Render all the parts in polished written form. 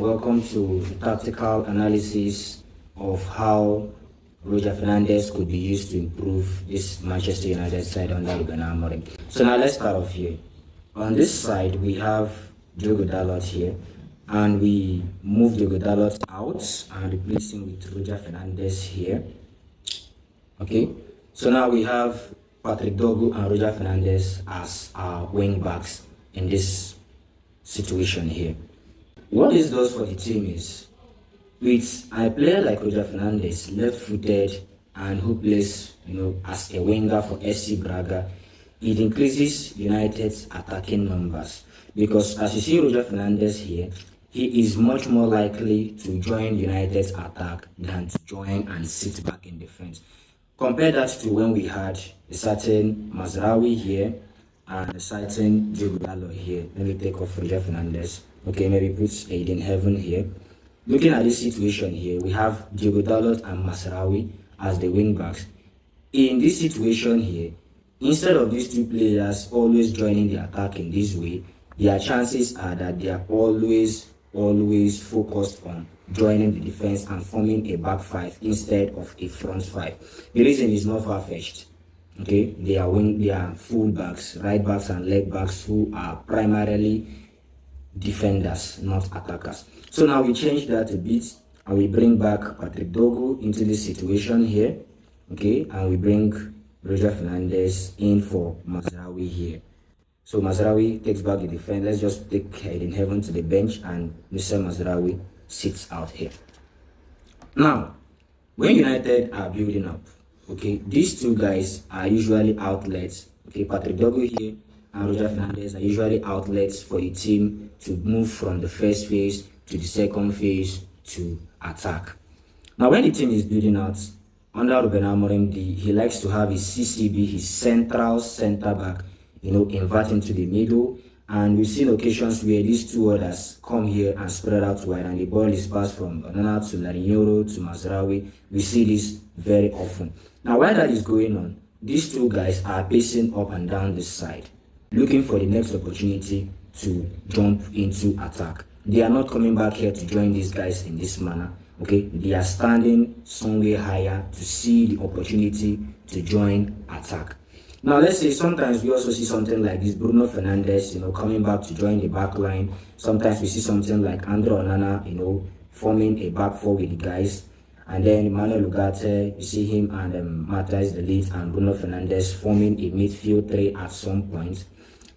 Welcome to the tactical analysis of how Roger Fernandes could be used to improve this Manchester United side under Ruben Amorim. So now let's start off here. On this side, we have Diogo Dalot here, and we move Diogo Dalot out and replace him with Roger Fernandes here. Okay, so now we have Patrick Dogu and Roger Fernandes as our wing backs in this situation here. What this does for the team is, with a player like Roger Fernandes, left-footed and who plays, as a winger for SC Braga, it increases United's attacking numbers. Because as you see Roger Fernandes here, he is much more likely to join United's attack than to join and sit back in defense. Compare that to when we had a certain Mazraoui here and a certain Diogo Dalot here. Let me take off Roger Fernandes. Okay, maybe put Aiden Heaven here. Looking at this situation here, we have Diogo Dalot and Mazraoui as the wing backs. In this situation here, instead of these two players always joining the attack in this way, their chances are that they are always focused on joining the defense and forming a back five instead of a front five. The reason is not far-fetched. Okay, they are full backs, right backs and leg backs who are primarily defenders, not attackers. So now we change that a bit and we bring back Patrick Dogu into this situation here. Okay, and we bring Roger Fernandes in for Mazraoui here. So Mazraoui takes back the defense. Let's just take Aiden Heaven to the bench and Mr. Mazraoui sits out here. Now, when United are building up, okay, these two guys are usually outlets. Okay, Patrick Dogu here and Roger Fernandes are usually outlets for the team to move from the first phase to the second phase to attack. Now, when the team is building out under Ruben Amorim, he likes to have his CCB, his central center back, invert into the middle. And we've seen occasions where these two others come here and spread out wide, and the ball is passed from Onana to Larinyoro to Mazraoui. We see this very often. Now, while that is going on, these two guys are pacing up and down this side, looking for the next opportunity to jump into attack. They are not coming back here to join these guys in this manner. Okay, they are standing somewhere higher to see the opportunity to join attack. Now, let's say sometimes we also see something like this, Bruno Fernandes, coming back to join the back line. Sometimes we see something like Andre Onana, forming a back four with the guys. And then Emmanuel Ugarte, you see him and Matthijs de Ligt and Bruno Fernandes forming a midfield three at some point.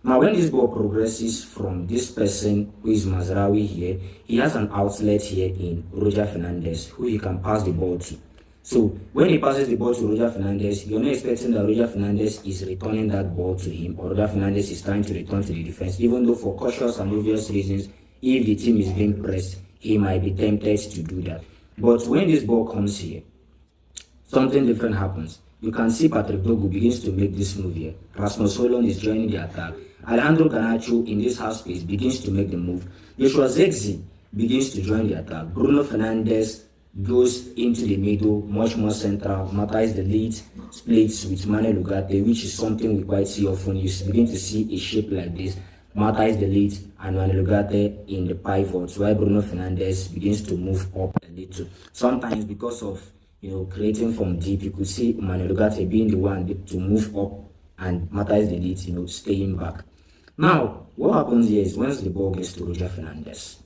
Now, when this ball progresses from this person who is Mazraoui here, he has an outlet here in Roger Fernandes who he can pass the ball to. So, when he passes the ball to Roger Fernandes, you're not expecting that Roger Fernandes is returning that ball to him, or Roger Fernandes is trying to return to the defense, even though for cautious and obvious reasons, if the team is being pressed, he might be tempted to do that. But when this ball comes here, something different happens. You can see Patrick Dogu begins to make this move here. Rasmus Højlund is joining the attack. Alejandro Garnacho in this half space begins to make the move. Joshua Zirkzee begins to join the attack. Bruno Fernandes goes into the middle, much more central. Matthijs de Ligt splits with Emmanuel Ugarte, which is something we quite see often. You begin to see a shape like this. Matthijs de Ligt and Emmanuel Ugarte in the pivots, while Bruno Fernandes begins to move up a little. Sometimes because of creating from deep, you could see Emmanuel Ugarte being the one to move up and Matthijs de Ligt, staying back. Now, what happens here is once the ball gets to Roger Fernandes,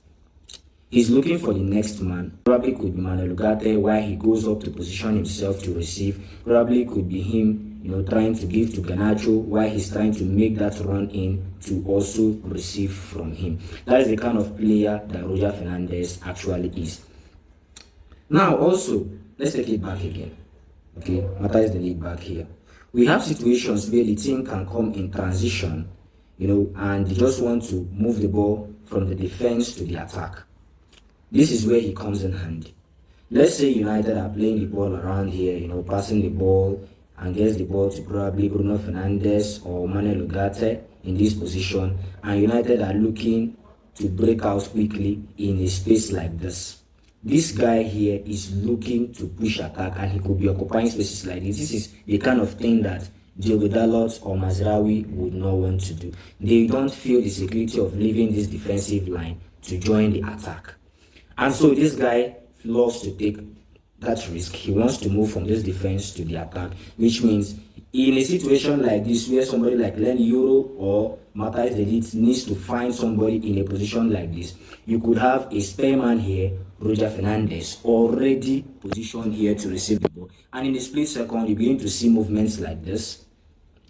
he's looking for the next man. Probably could be Emmanuel Ugarte while he goes up to position himself to receive. Probably could be him, trying to give to Garnacho while he's trying to make that run in to also receive from him. That is the kind of player that Roger Fernandes actually is. Now, also, let's take it back again. Okay, Matthijs de Ligt back here. We have situations where the team can come in transition, and they just want to move the ball from the defense to the attack. This is where he comes in handy. Let's say United are playing the ball around here, passing the ball and gets the ball to probably Bruno Fernandes or Emmanuel Ugarte in this position, and United are looking to break out quickly in a space like this. This guy here is looking to push attack, and he could be occupying spaces like this. This is the kind of thing that Diogo Dalot or Mazraoui would not want to do. They don't feel the security of leaving this defensive line to join the attack. And so this guy loves to take that risk. He wants to move from this defense to the attack, which means in a situation like this where somebody like Len Euro or Matthias De Ligt needs to find somebody in a position like this, you could have a spare man here, Roger Fernandes, already positioned here to receive the ball. And in a split second, you begin to see movements like this.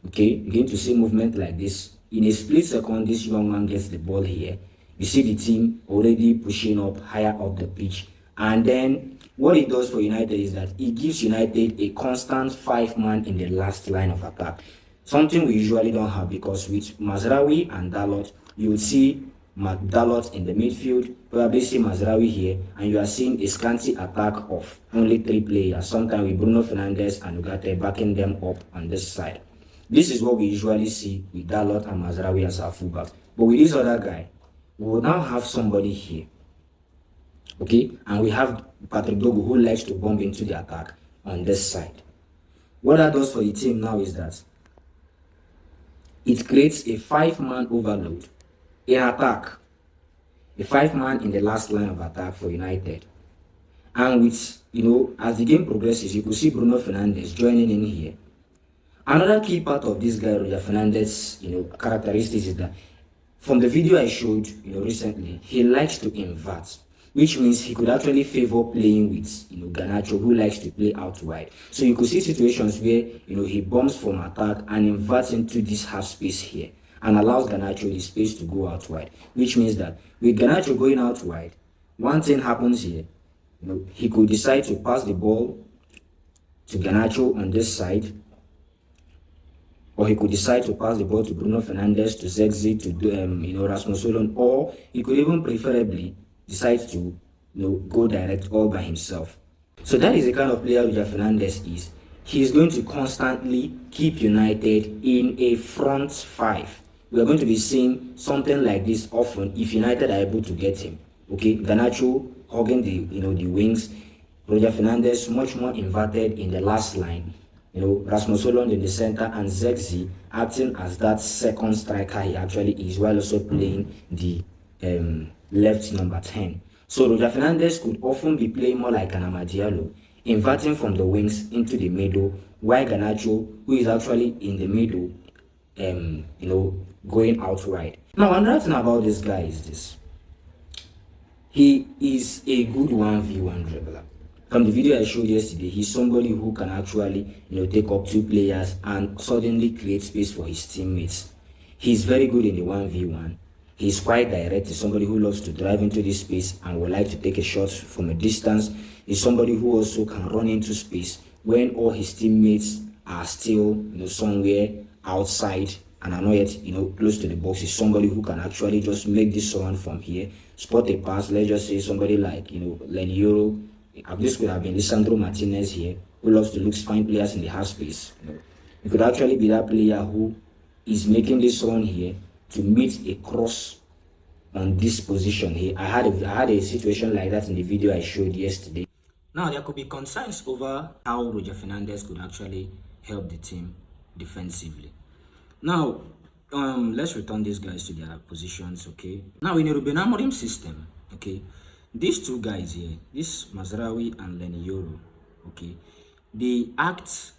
Okay, you begin to see movement like this. In a split second, this young man gets the ball here. You see the team already pushing up higher up the pitch. And then what it does for United is that it gives United a constant 5-man in the last line of attack. Something we usually don't have, because with Mazraoui and Dalot, you will see Dalot in the midfield, probably see Mazraoui here, and you are seeing a scanty attack of only 3 players, sometimes with Bruno Fernandes and Ugarte backing them up on this side. This is what we usually see with Dalot and Mazraoui as our fullbacks. But with this other guy, we will now have somebody here. Okay, and we have Patrick Dogu, who likes to bomb into the attack on this side. What that does for the team now is that it creates a 5-man overload in attack. A 5-man in the last line of attack for United. And with, as the game progresses, you could see Bruno Fernandes joining in here. Another key part of this guy, Roger Fernandes, characteristics is that from the video I showed, recently, he likes to invert, which means he could actually favor playing with, Garnacho, who likes to play out wide. So you could see situations where, he bombs from attack and inverts into this half space here and allows Garnacho the space to go out wide, which means that with Garnacho going out wide, one thing happens here, he could decide to pass the ball to Garnacho on this side, or he could decide to pass the ball to Bruno Fernandes, to Xavyd'chef, to Rasmus Højlund, or he could even preferably decide to go direct all by himself. So that is the kind of player Roger Fernandes is. He is going to constantly keep United in a front 5. We are going to be seeing something like this often if United are able to get him. Okay, Garnacho hugging the wings, Roger Fernandes much more inverted in the last line. Rasmus Højlund in the center, and Xavyd'chef acting as that second striker he actually is, while also playing the left number 10. So Roger Fernandes could often be playing more like an Amadialo, inverting from the wings into the middle, while Garnacho, who is actually in the middle, going out wide. Now, another thing about this guy is this. He is a good 1v1 dribbler. From the video I showed yesterday, he's somebody who can actually, take up 2 players and suddenly create space for his teammates. He's very good in the 1v1. He's quite direct. He's somebody who loves to drive into this space and would like to take a shot from a distance. He's somebody who also can run into space when all his teammates are still, somewhere outside and are not yet, close to the box. He's somebody who can actually just make this run from here, spot a pass. Let's just say somebody like, Len Euro. This could have been Lisandro Martinez here, who loves to find players in the half space. It could actually be that player who is making this run here to meet a cross on this position here. I had a situation like that in the video I showed yesterday. Now, there could be concerns over how Roger Fernandes could actually help the team defensively. Now, let's return these guys to their positions, okay? Now, in a Ruben Amorim system, okay, these 2 guys here, this Mazraoui and Len Euro, okay, they act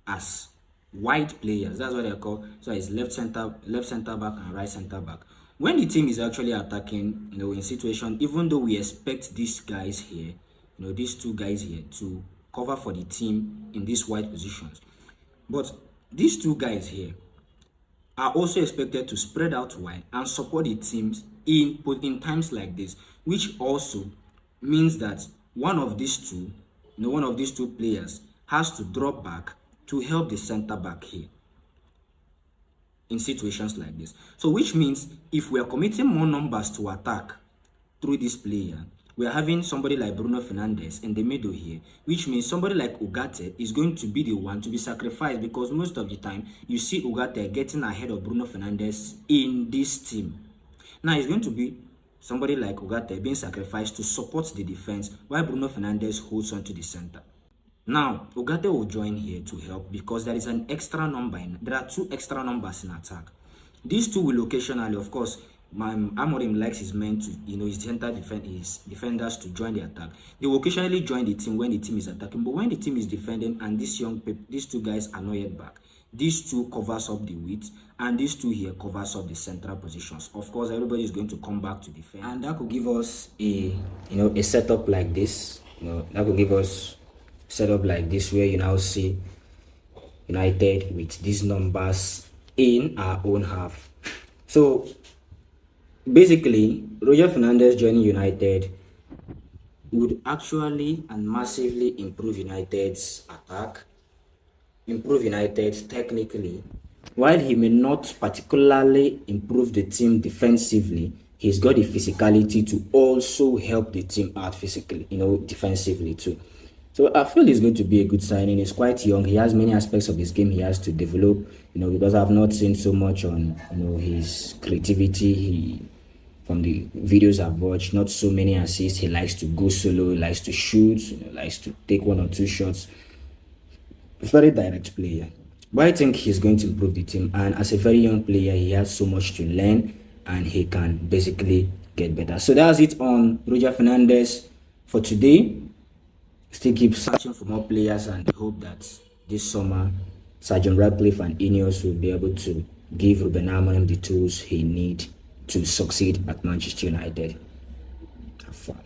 as wide players. That's what they're called. So it's left center back and right center back. When the team is actually attacking, in situation, even though we expect these guys here, these 2 guys here to cover for the team in these wide positions, but these 2 guys here are also expected to spread out wide and support the teams in times like this, which also means that one of these two players has to drop back to help the center back here in situations like this. So which means if we are committing more numbers to attack through this player, we are having somebody like Bruno Fernandes in the middle here, which means somebody like Ugarte is going to be the one to be sacrificed, because most of the time you see Ugarte getting ahead of Bruno Fernandes in this team. Now it's going to be somebody like Ugarte being sacrificed to support the defense while Bruno Fernandes holds on to the center. Now, Ugarte will join here to help because there is an extra number there are 2 extra numbers in attack. These 2 will occasionally, of course, Amorim likes his men to, his his defenders to join the attack. They will occasionally join the team when the team is attacking, but when the team is defending and these two guys are not yet back, these two covers up the width, and these two here covers up the central positions. Of course, everybody is going to come back to defend, and that could give us a setup like this. That could give us a setup like this, where you now see United with these numbers in our own half. So basically, Roger Fernandes joining United would actually and massively improve United's attack, improve United technically. While he may not particularly improve the team defensively, he's got the physicality to also help the team out physically, defensively too. So I feel he's going to be a good signing. He's quite young. He has many aspects of his game he has to develop, because I've not seen so much on, his creativity. From the videos I've watched, not so many assists. He likes to go solo, he likes to shoot, likes to take 1 or 2 shots. Very direct player. But I think he's going to improve the team. And as a very young player, he has so much to learn and he can basically get better. So that's it on Roger Fernandes for today. Still keep searching for more players and hope that this summer, Sergeant Ratcliffe and Ineos will be able to give Ruben Amorim the tools he needs to succeed at Manchester United. Have fun.